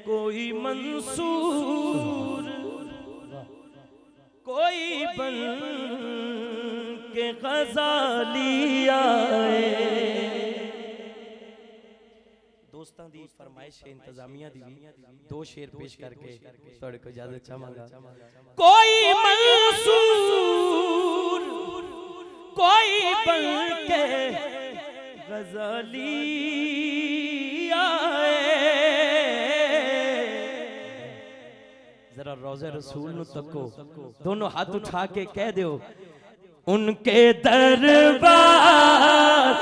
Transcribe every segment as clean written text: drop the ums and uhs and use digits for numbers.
कोई मंसूर कोई बन के ग़ज़ाली आए। दोस्तां दी फरमाइश इंतजामिया दी दो शेर पेश करके थोड़े को इजाजत चाहांगा। कोई मंसूर कोई बन के ग़ज़ाली आए। जरा रोज़े रसूल नु तको, दोनों हाथ उठा के कह दो, उनके दरबार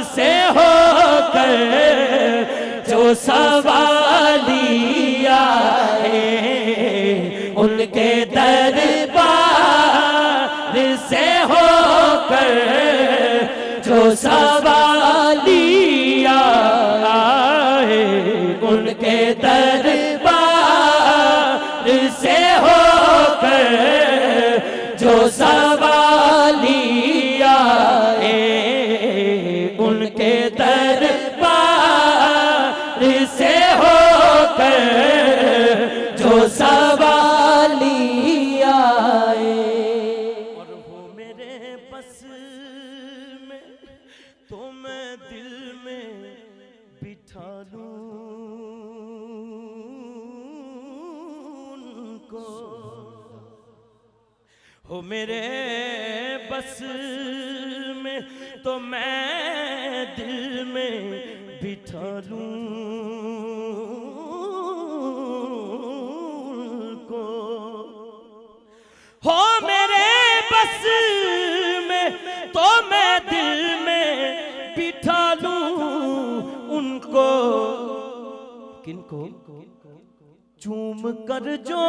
से होकर जो सवाली आए। उनके दरबार से होकर जो सवाली आए। उनके दरबार से होकर जो सवाली आए। उनके दरबार से होकर जो सवाली आए। और हो मेरे बस में तो मैं दिल में बिठा लूं उनको। हो मेरे बस में तो मैं दिल में बिठा लूं उनको। हो मेरे बस में तो मैं दिल में बिठा लूं उनको। किनको? चूम कर जो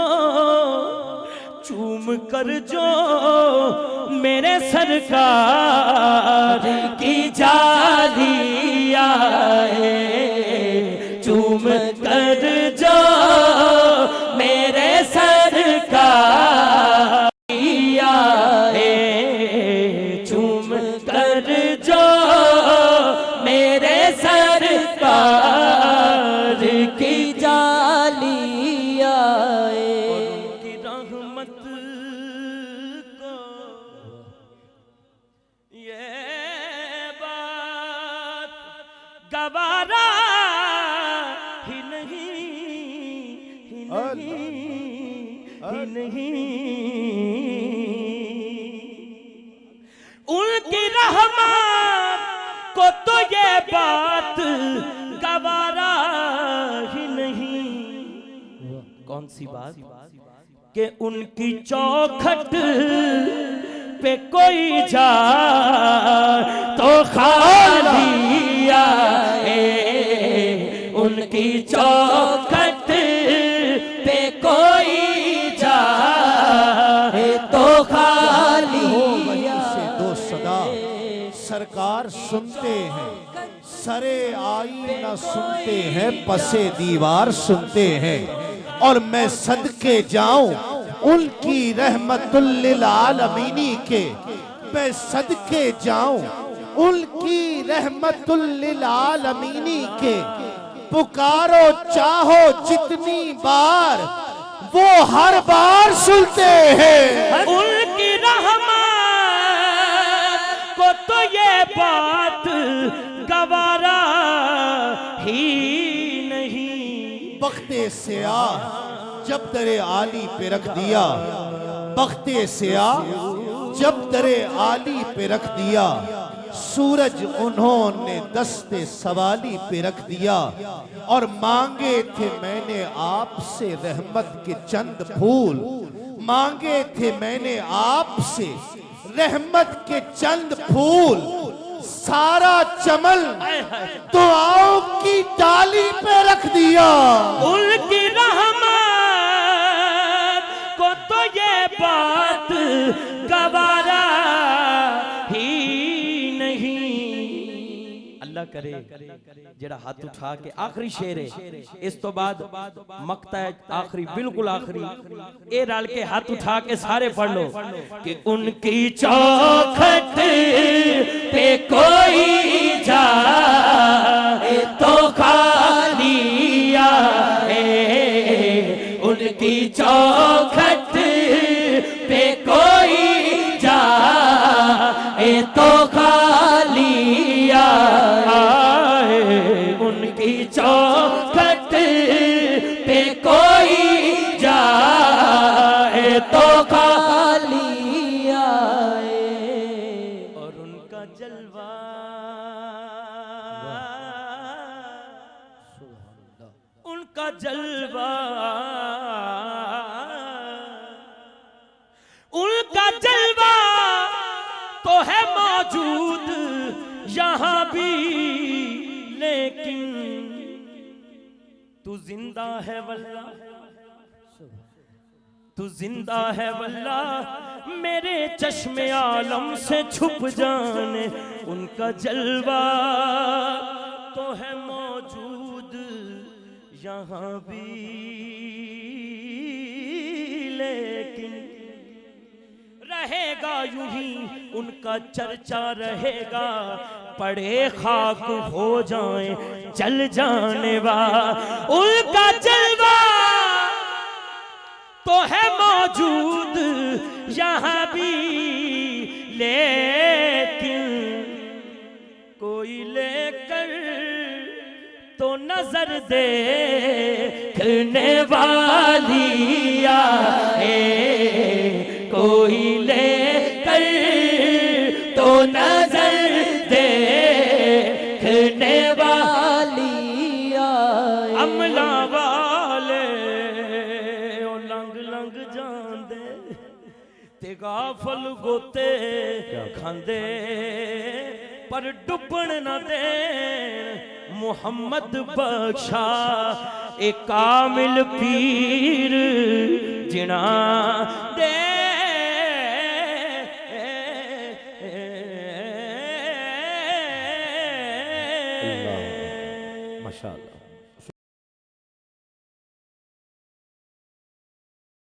मेरे सरकार की जाली आए। चूम कर जो मेरे सरकार आए। चूम कर जो मेरे सरकार की जाली आए। उनकी रहमत को ये बात गवारा ही नहीं। उनकी रहमत को तो ये बात गवारा ही नहीं। कौन सी बात? कि उनकी चौखट पे कोई जा तो खाली आए। उनकी चौखट पे कोई जा तो खाली से दो सदा सरकार सुनते हैं। सरे आईना सुनते हैं, पसे दीवार सुनते हैं। और मैं सदके जाऊं उनकी रहमतुल लिल आलमीनी के। मैं सदके जाऊं उनकी रहमतुल लिल आलमीनी के। पुकारो चाहो जितनी बार वो हर बार सुनते हैं। उनकी रहमत को तो ये बात गवारा ही नहीं। बख्ते सिया जब दरे आली पे रख दिया। बख्ते सिया जब दरे आली पे रख दिया। सूरज उन्होंने दस्ते सवाली पे रख दिया। और मांगे थे मैंने आपसे रहमत के चंद फूल। मांगे थे मैंने आपसे रहमत के चंद फूल। सारा चमन दुआओं की डाली पे रख दिया। उनकी रहमत को तो ये बात गवारा ही नहीं। अल्लाह करे जेड़ा हाथ उठा के आखिरी शेर है, इस तो बाद मकता है आखिरी, बिल्कुल आखिरी। ए रल के हाथ उठा के सारे पढ़ लो कि उनकी चौखट पे कोई जाए जलवा, उनका जलवा तो है मौजूद यहां भी, लेकिन तू जिंदा है वल्ला, तू जिंदा है वल्ला, मेरे चश्मे आलम से छुप जाने। उनका जलवा तो है मौजूद यहाँ भी, लेकिन रहेगा यूं ही उनका चर्चा रहेगा, पड़े खाक हो जाए जल जाने वाला। उनका जलवा तो है मौजूद यहाँ भी, लेकिन कोई लेकर तो नजर देखने वाली आए, कोई लेकर तो नजर देखने वाली आए। अमला वाले ओ लंग लंग जांदे ते गाफल गोते खांदे, पर डुबण न दे मुहम्मद बख्शा एक कामिल पीर जिना दे। माशाअल्लाह।